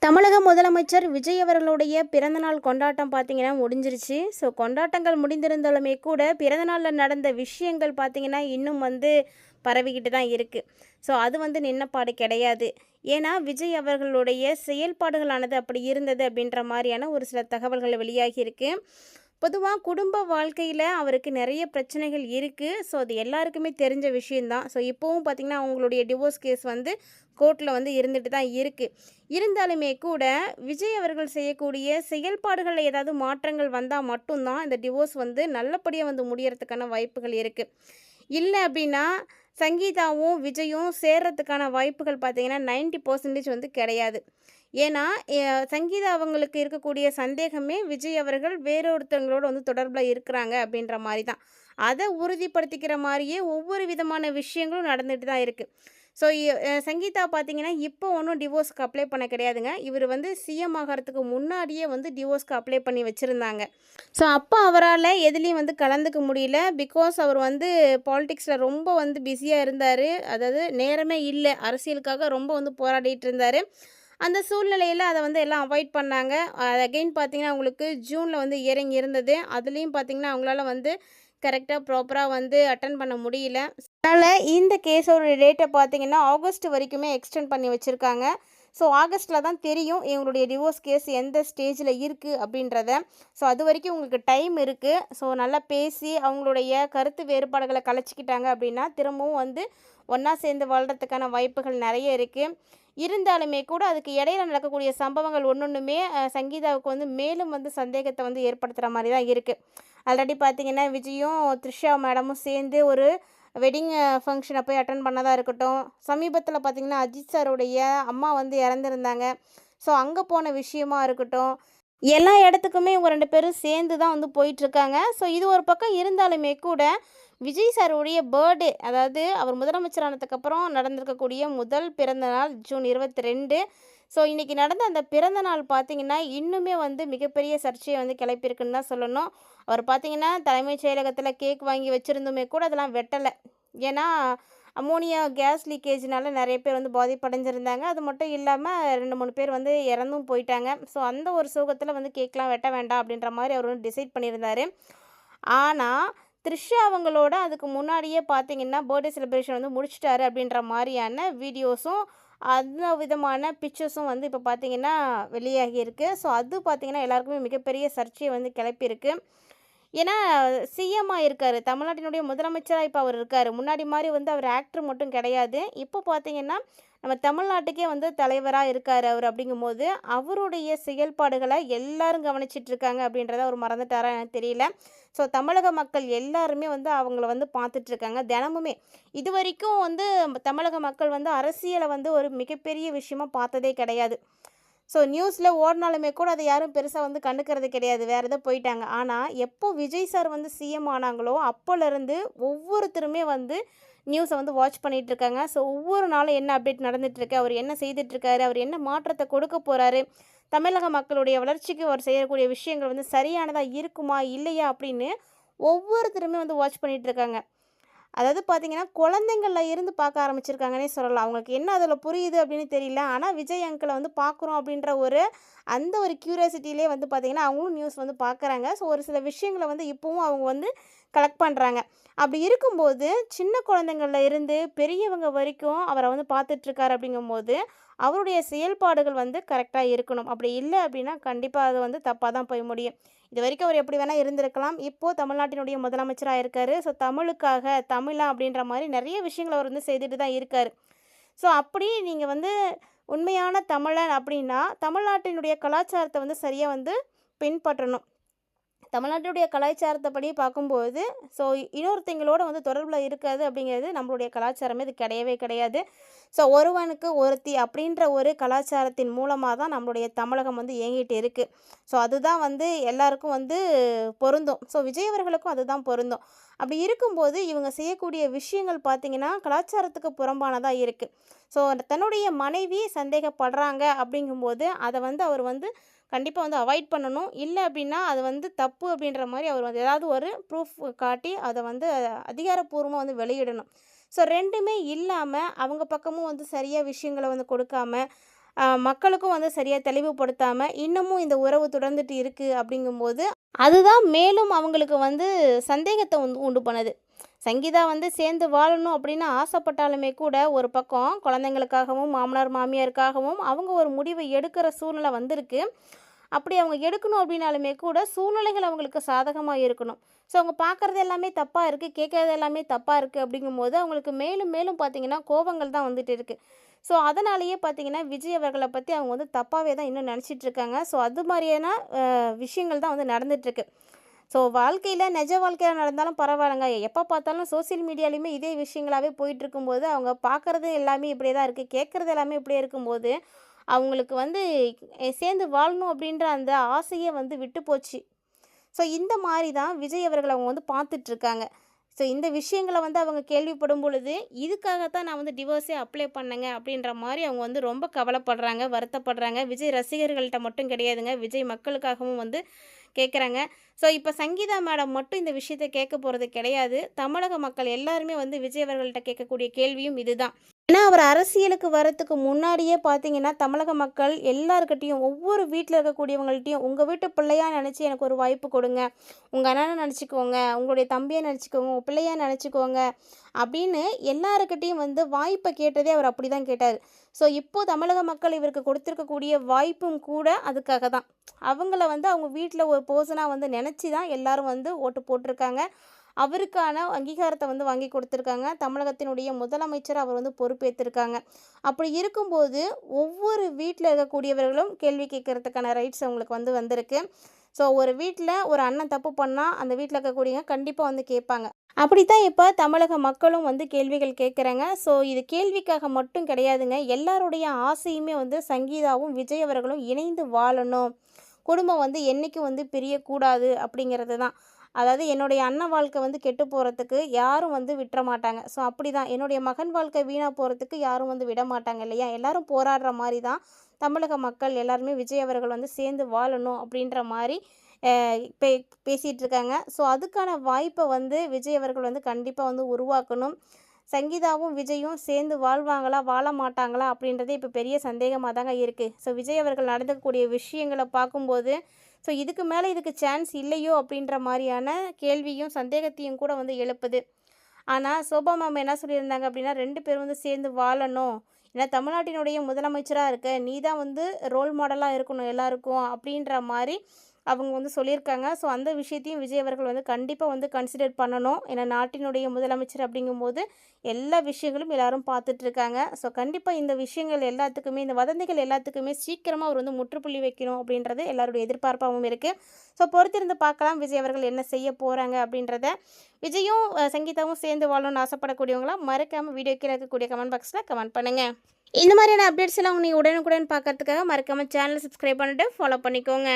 தமிழக முதலமைச்சர் விஜய் அவர்களுடைய பிறந்தநாள் கொண்டாட்டம் பார்த்தீங்கன்னா முடிஞ்சிருச்சு. ஸோ கொண்டாட்டங்கள் முடிந்திருந்தாலுமே கூட பிறந்தநாளில் நடந்த விஷயங்கள் பார்த்தீங்கன்னா இன்னும் பரவிக்கிட்டு தான் இருக்குது. ஸோ அது நின்னப்பாடு கிடையாது. ஏன்னா விஜய் அவர்களுடைய செயல்பாடுகளானது அப்படி இருந்தது அப்படின்ற மாதிரியான ஒரு சில தகவல்கள் வெளியாகியிருக்கு. பொதுவாக குடும்ப வாழ்க்கையில் அவருக்கு நிறைய பிரச்சனைகள் இருக்குது. ஸோ அது எல்லாருக்குமே தெரிஞ்ச விஷயந்தான். ஸோ இப்போவும் பார்த்திங்கன்னா அவங்களுடைய டிவோர்ஸ் கேஸ் கோர்ட்டில் இருந்துட்டு தான் இருக்குது. இருந்தாலுமே கூட விஜய் அவர்கள் செய்யக்கூடிய செயல்பாடுகளில் ஏதாவது மாற்றங்கள் வந்தால் மட்டும்தான் இந்த டிவோர்ஸ் நல்லபடியாக முடியறதுக்கான வாய்ப்புகள் இருக்குது. இல்லை அப்படின்னா சங்கீதாவும் விஜயும் சேர்றதுக்கான வாய்ப்புகள் பார்த்திங்கன்னா 90% கிடையாது. ஏன்னா சங்கீதா அவங்களுக்கு இருக்கக்கூடிய சந்தேகமே விஜய் அவர்கள் வேறொருத்தவங்களோட தொடர்பில் இருக்கிறாங்க அப்படின்ற மாதிரி தான். அதை உறுதிப்படுத்திக்கிற மாதிரியே ஒவ்வொரு விதமான விஷயங்களும் நடந்துட்டு தான் இருக்குது. ஸோ சங்கீதா பார்த்தீங்கன்னா இப்போ ஒன்றும் டிவோர்ஸ்க்கு அப்ளை பண்ண கிடையாதுங்க. இவர் சிஎம் ஆகிறதுக்கு முன்னாடியே டிவோர்ஸ்க்கு அப்ளை பண்ணி வச்சுருந்தாங்க. ஸோ அப்போ அவரால் எதுலேயும் கலந்துக்க முடியல. பிகாஸ் அவர் பாலிடிக்ஸில் ரொம்ப பிஸியாக இருந்தார். அதாவது நேரமே இல்லை, அரசியலுக்காக ரொம்ப போராடிட்டு இருந்தார். அந்த சூழ்நிலையில் அதை எல்லாம் அவாய்ட் பண்ணாங்க. அகெயின் பார்த்திங்கன்னா அவங்களுக்கு ஜூனில் இயரிங் இருந்தது. அதுலேயும் பார்த்திங்கன்னா அவங்களால கரெக்டாக ப்ராப்பராக அட்டன் பண்ண முடியல. அதனால் இந்த கேஸோட டேட்டை பார்த்திங்கன்னா ஆகஸ்ட் வரைக்குமே எக்ஸ்டெண்ட் பண்ணி வச்சுருக்காங்க. ஸோ ஆகஸ்ட்டில் தான் தெரியும் இவங்களுடைய டிவோர்ஸ் கேஸ் எந்த ஸ்டேஜில் இருக்குது அப்படின்றத. ஸோ அது வரைக்கும் உங்களுக்கு டைம் இருக்குது. ஸோ நல்லா பேசி அவங்களுடைய கருத்து வேறுபாடுகளை கலைச்சிக்கிட்டாங்க அப்படின்னா திரும்பவும் ஒன்றா சேர்ந்து வாழ்கிறதுக்கான வாய்ப்புகள் நிறைய இருக்குது. இருந்தாலுமே கூட அதுக்கு இடையில நடக்கக்கூடிய சம்பவங்கள் ஒன்றுமே சங்கீதாவுக்கு மேலும் சந்தேகத்தை ஏற்படுத்துகிற மாதிரி தான் இருக்குது. ஆல்ரெடி பார்த்திங்கன்னா விஜயும் த்ரிஷா மேடமும் சேர்ந்து ஒரு வெட்டிங் ஃபங்க்ஷனை போய் அட்டன் பண்ணதாக இருக்கட்டும். சமீபத்தில் பார்த்திங்கன்னா அஜித் சாருடைய அம்மா இறந்துருந்தாங்க. ஸோ அங்கே போன விஷயமா இருக்கட்டும், எல்லா இடத்துக்குமே இவங்க 2 பேரும் சேர்ந்து தான் போயிட்டுருக்காங்க. ஸோ இது ஒரு பக்கம் இருந்தாலுமே கூட விஜய் சாருடைய பர்த்டே, அதாவது அவர் முதலமைச்சரானதுக்கப்புறம் நடந்திருக்கக்கூடிய முதல் பிறந்தநாள் ஜூன் 22. ஸோ இன்றைக்கி நடந்த அந்த பிறந்தநாள் பார்த்திங்கன்னா இன்னுமே மிகப்பெரிய சர்ச்சையை கிளப்பியிருக்குன்னு தான் சொல்லணும். அவர் பார்த்திங்கன்னா தலைமைச் செயலகத்தில் கேக் வாங்கி வச்சுருந்துமே கூட அதெல்லாம் வெட்டலை. ஏன்னா அமோனியா கேஸ் லீக்கேஜ்னால நிறைய பேர் பாதிப்படைஞ்சிருந்தாங்க. அது மட்டும் இல்லாமல் 2-3 பேர் இறந்தும் போயிட்டாங்க. ஸோ அந்த ஒரு சோகத்தில் கேக்லாம் வெட்ட வேண்டாம் அப்படின்ற மாதிரி அவர் டிசைட் பண்ணியிருந்தார். ஆனால் த்ரிஷா அவங்களோட அதுக்கு முன்னாடியே பார்த்திங்கன்னா பர்த்டே செலிப்ரேஷன் முடிச்சிட்டாரு அப்படின்ற மாதிரியான வீடியோஸும் அந்த விதமான பிக்சர்ஸும் இப்போ பார்த்திங்கன்னா வெளியாகியிருக்கு. ஸோ அது பார்த்திங்கன்னா எல்லாருக்குமே மிகப்பெரிய சர்ச்சையை கிளப்பியிருக்கு. ஏன்னா சிஎம்மாக இருக்கார், தமிழ்நாட்டினுடைய முதலமைச்சராக இப்போ அவர் இருக்கார். முன்னாடி மாதிரி அவர் ஆக்டர் மட்டும் கிடையாது. இப்போ பார்த்திங்கன்னா நம்ம தமிழ்நாட்டுக்கே தலைவராக இருக்கார் அவர். அப்படிங்கும்போது அவருடைய செயல்பாடுகளை எல்லாரும் கவனிச்சிட்ருக்காங்க அப்படின்றத அவர் மறந்துட்டாரா எனக்கு தெரியல. ஸோ தமிழக மக்கள் எல்லாருமே அவங்கள பார்த்துட்ருக்காங்க தினமுமே. இது வரைக்கும் தமிழக மக்கள் அரசியலை ஒரு மிகப்பெரிய விஷயமாக பார்த்ததே கிடையாது. ஸோ நியூஸில் ஓடினாலுமே கூட அதை யாரும் பெருசாக கண்டுக்கிறது கிடையாது, வேறு எதோ போயிட்டாங்க. ஆனால் எப்போ விஜய் சார் சிஎம் ஆனாங்களோ அப்போலேருந்து ஒவ்வொருத்தருமே நியூஸை வாட்ச் பண்ணிகிட்ருக்காங்க. ஸோ ஒவ்வொரு நாளும் என்ன அப்டேட் நடந்துகிட்ருக்கு, அவர் என்ன செய்துட்ருக்காரு, அவர் என்ன மாற்றத்தை கொடுக்க போகிறாரு, தமிழக மக்களுடைய வளர்ச்சிக்கு அவர் செய்யக்கூடிய விஷயங்கள் சரியானதாக இருக்குமா இல்லையா அப்படின்னு ஒவ்வொருத்தருமே வாட்ச் பண்ணிகிட்ருக்காங்க. அதாவது பார்த்திங்கன்னா குழந்தைங்களில் இருந்து பார்க்க ஆரம்பிச்சிருக்காங்கன்னே சொல்லலாம். அவங்களுக்கு என்ன அதில் புரியுது அப்படின்னு தெரியல. ஆனால் விஜய் அங்கிளை பார்க்குறோம் அப்படின்ற அந்த ஒரு க்யூரியாசிட்டியிலே பார்த்திங்கன்னா அவங்களும் நியூஸ் பார்க்குறாங்க. ஸோ ஒரு சில விஷயங்களை இப்போவும் அவங்க கலெக்ட் பண்ணுறாங்க. அப்படி இருக்கும்போது சின்ன குழந்தைங்களில் இருந்து பெரியவங்க வரைக்கும் அவரை பார்த்துட்ருக்காரு. அப்படிங்கும்போது அவருடைய செயல்பாடுகள் கரெக்டாக இருக்கணும். அப்படி இல்லை அப்படின்னா கண்டிப்பாக அது தப்பாக தான் போய் முடியும். இது வரைக்கும் அவர் எப்படி வேணால் இருந்திருக்கலாம். இப்போது தமிழ்நாட்டினுடைய முதலமைச்சராக இருக்கார். ஸோ தமிழுக்காக தமிழா அப்படின்ற மாதிரி நிறைய விஷயங்கள் அவர் செய்துட்டு தான் இருக்கார். ஸோ அப்படி நீங்கள் உண்மையான தமிழன் அப்படின்னா தமிழ்நாட்டினுடைய கலாச்சாரத்தை சரியாக பின்பற்றணும். தமிழ்நாட்டுடைய கலாச்சாரத்தை படி பார்க்கும்போது ஸோ இன்னொருத்தங்களோட தொடர்பில் இருக்காது அப்படிங்கிறது நம்மளுடைய கலாச்சாரமே இது கிடையவே கிடையாது. ஸோ ஒருவனுக்கு ஒருத்தி அப்படின்ற ஒரு கலாச்சாரத்தின் மூலமாக தான் நம்மளுடைய தமிழகம் இயங்கிட்டு இருக்குது. ஸோ அதுதான் எல்லாருக்கும் பொருந்தும். ஸோ விஜய் அவர்களுக்கும் அதுதான் பொருந்தும். அப்படி இருக்கும்போது இவங்க செய்யக்கூடிய விஷயங்கள் பார்த்திங்கன்னா கலாச்சாரத்துக்கு புறம்பானதாக இருக்குது. ஸோ தன்னுடைய மனைவி சந்தேகப்படுறாங்க அப்படிங்கும்போது அதை அவர் கண்டிப்பாக அவாய்ட் பண்ணணும். இல்லை அப்படின்னா அது தப்பு அப்படின்ற மாதிரி அவர் ஏதாவது ஒரு ப்ரூஃப் காட்டி அதை அதிகாரப்பூர்வமாக வெளியிடணும். ஸோ 2மே இல்லாமல் அவங்க பக்கமும் சரியாக விஷயங்களை கொடுக்காம மக்களுக்கும் வந்து சரியாக தெளிவுபடுத்தாமல் இன்னமும் இந்த உறவு தொடர்ந்துட்டு இருக்குது அப்படிங்கும்போது அதுதான் மேலும் அவங்களுக்கு வந்து சந்தேகத்தை வந்து உண்டு பண்ணுது. சங்கீதா வந்து சேர்ந்து வாழணும் அப்படின்னு ஆசைப்பட்டாலுமே கூட ஒரு பக்கம் குழந்தைங்களுக்காகவும் மாமனார் மாமியாருக்காகவும் அவங்க ஒரு முடிவை எடுக்கிற சூழ்நிலை வந்திருக்கு. அப்படி அவங்க எடுக்கணும் அப்படின்னாலுமே கூட சூழ்நிலைகள் அவங்களுக்கு சாதகமாக இருக்கணும். ஸோ அவங்க பார்க்குறது எல்லாமே தப்பாக இருக்குது, கேட்குறது எல்லாமே தப்பாக இருக்குது அப்படிங்கும்போது அவங்களுக்கு மேலும் மேலும் பார்த்திங்கன்னா கோபங்கள் தான் வந்துட்டு இருக்குது. ஸோ அதனாலேயே பார்த்திங்கன்னா விஜய் அவர்களை பற்றி அவங்க வந்து தப்பாகவே தான் இன்னும் நினச்சிட்ருக்காங்க. ஸோ அது மாதிரியான விஷயங்கள் தான் வந்து நடந்துகிட்ருக்கு. ஸோ வாழ்க்கையில் நிஜ வாழ்க்கையில் நடந்தாலும் பரவாயில்லைங்க, எப்போ பார்த்தாலும் சோசியல் மீடியாலையுமே இதே விஷயங்களாகவே போயிட்டுருக்கும்போது அவங்க பார்க்குறது எல்லாமே இப்படியே தான் இருக்குது, கேட்குறது எல்லாமே இப்படியே இருக்கும்போது அவங்களுக்கு வந்து சேர்ந்து வாழணும் அப்படின்ற அந்த ஆசையே வந்து விட்டு போச்சு. ஸோ இந்த மாதிரி தான் விஜய் அவர்கள் அவங்க வந்து பார்த்துட்ருக்காங்க. ஸோ இந்த விஷயங்களை வந்து அவங்க கேள்விப்படும் பொழுது இதுக்காகத்தான் நான் வந்து டிவோர்ஸே அப்ளை பண்ணேங்க அப்படின்ற மாதிரி அவங்க வந்து ரொம்ப கவலைப்படுறாங்க, வருத்தப்படுறாங்க. விஜய் ரசிகர்கள்ட்ட மட்டும் கிடையாதுங்க, விஜய் மக்களுக்காகவும் வந்து கேட்குறாங்க. ஸோ இப்போ சங்கீதா மேடம் மட்டும் இந்த விஷயத்த கேட்க போகிறது கிடையாது. தமிழக மக்கள் எல்லாருமே வந்து விஜய் அவர்கள்ட்ட கேட்கக்கூடிய கேள்வியும் இதுதான். ஏன்னா அவர் அரசியலுக்கு வரத்துக்கு முன்னாடியே பார்த்தீங்கன்னா தமிழக மக்கள் எல்லாருக்கிட்டையும் ஒவ்வொரு வீட்டில் இருக்கக்கூடியவங்கள்ட்டையும் உங்கள் வீட்டு பிள்ளையா நினச்சி எனக்கு ஒரு வாய்ப்பு கொடுங்க, உங்கள் அண்ணனை நினச்சிக்கோங்க, உங்களுடைய தம்பியை நினச்சிக்கோங்க, உங்கள் பிள்ளையா நினச்சிக்கோங்க அப்படின்னு எல்லாருக்கிட்டையும் வந்து வாய்ப்பை கேட்டதே அவர் அப்படி தான் கேட்டார். ஸோ இப்போது தமிழக மக்கள் இவருக்கு கொடுத்துருக்கக்கூடிய வாய்ப்பும் கூட அதுக்காக தான். அவங்கள வந்து அவங்க வீட்டில் ஒரு பர்சனாக வந்து நினச்சி தான் எல்லோரும் வந்து ஓட்டு போட்டிருக்காங்க. அவருக்கான அங்கீகாரத்தை வந்து வாங்கி கொடுத்துருக்காங்க. தமிழகத்தினுடைய முதலமைச்சர் அவர் வந்து பொறுப்பேற்றிருக்காங்க. அப்படி இருக்கும்போது ஒவ்வொரு வீட்டில் இருக்கக்கூடியவர்களும் கேள்வி கேட்கறதுக்கான ரைட்ஸ் அவங்களுக்கு வந்து வந்திருக்கு. ஸோ ஒரு வீட்டில் ஒரு அண்ணன் தப்பு பண்ணால் அந்த வீட்டில் இருக்கக்கூடியவங்க கண்டிப்பாக வந்து கேட்பாங்க. அப்படித்தான் இப்போ தமிழக மக்களும் வந்து கேள்விகள் கேட்குறாங்க. ஸோ இது கேள்விக்காக மட்டும் கிடையாதுங்க, எல்லாருடைய ஆசையுமே வந்து சங்கீதாவும் விஜய் அவர்களும் இணைந்து வாழணும், குடும்பம் வந்து என்றைக்கும் வந்து பிரியக்கூடாது அப்படிங்கிறது தான். அதாவது என்னுடைய அண்ணன் வாழ்க்கை வந்து கெட்டு போகிறதுக்கு யாரும் வந்து விட்டுற மாட்டாங்க. ஸோ அப்படி தான் என்னுடைய மகன் வாழ்க்கை வீணாக போகிறதுக்கு யாரும் வந்து விட மாட்டாங்க இல்லையா? எல்லாரும் போராடுற மாதிரி தான் தமிழக மக்கள் எல்லாருமே விஜய் அவர்கள் வந்து சேர்ந்து வாழணும் அப்படின்ற மாதிரி பேசிகிட்டு இருக்காங்க. ஸோ அதுக்கான வாய்ப்பை வந்து விஜய் அவர்கள் வந்து கண்டிப்பாக வந்து உருவாக்கணும். சங்கீதாவும் விஜயும் சேர்ந்து வாழ்வாங்களா வாழ மாட்டாங்களா அப்படின்றதே இப்போ பெரிய சந்தேகமாக தாங்க இருக்குது. ஸோ விஜய் அவர்கள் நடந்துக்கக்கூடிய விஷயங்களை பார்க்கும்போது ஸோ இதுக்கு மேலே இதுக்கு சான்ஸ் இல்லையோ அப்படின்ற மாதிரியான கேள்வியும் சந்தேகத்தையும் கூட வந்து எழுப்புது. ஆனால் சோபா மேம் என்ன சொல்லியிருந்தாங்க அப்படின்னா 2 பேரும் வந்து சேர்ந்து வாழணும், ஏன்னா தமிழ்நாட்டினுடைய முதலமைச்சராக இருக்க நீ தான் வந்து ரோல் மாடலாக இருக்கணும் எல்லாருக்கும் அப்படின்ற மாதிரி அவங்க வந்து சொல்லியிருக்காங்க. ஸோ அந்த விஷயத்தையும் விஜய் அவர்கள் வந்து கண்டிப்பாக வந்து கன்சிடர் பண்ணணும். ஏன்னா நாட்டினுடைய முதலமைச்சர் அப்படிங்கும்போது எல்லா விஷயங்களும் எல்லாரும் பார்த்துட்ருக்காங்க. ஸோ கண்டிப்பாக இந்த விஷயங்கள் எல்லாத்துக்குமே, இந்த வதந்திகள் எல்லாத்துக்குமே சீக்கிரமாக அவர் வந்து முற்றுப்புள்ளி வைக்கணும் அப்படின்றது எல்லாருடைய எதிர்பார்ப்பாகவும் இருக்குது. ஸோ பொறுத்திருந்து பார்க்கலாம் விஜய் அவர்கள் என்ன செய்ய போகிறாங்க அப்படின்றத. விஜயும் சங்கீதாவும் சேர்ந்து வாழணும்னு ஆசைப்படக்கூடியவங்களாம் மறக்காமல் வீடியோ கீழே இருக்கக்கூடிய கமெண்ட் பாக்ஸில் கமெண்ட் பண்ணுங்கள். இந்த மாதிரியான அப்டேட்ஸ் எல்லாம் நீங்கள் உடனுக்குடன் பார்க்கறதுக்காக மறக்காமல் சேனலை சப்ஸ்கிரைப் பண்ணிவிட்டு ஃபாலோ பண்ணிக்கோங்க.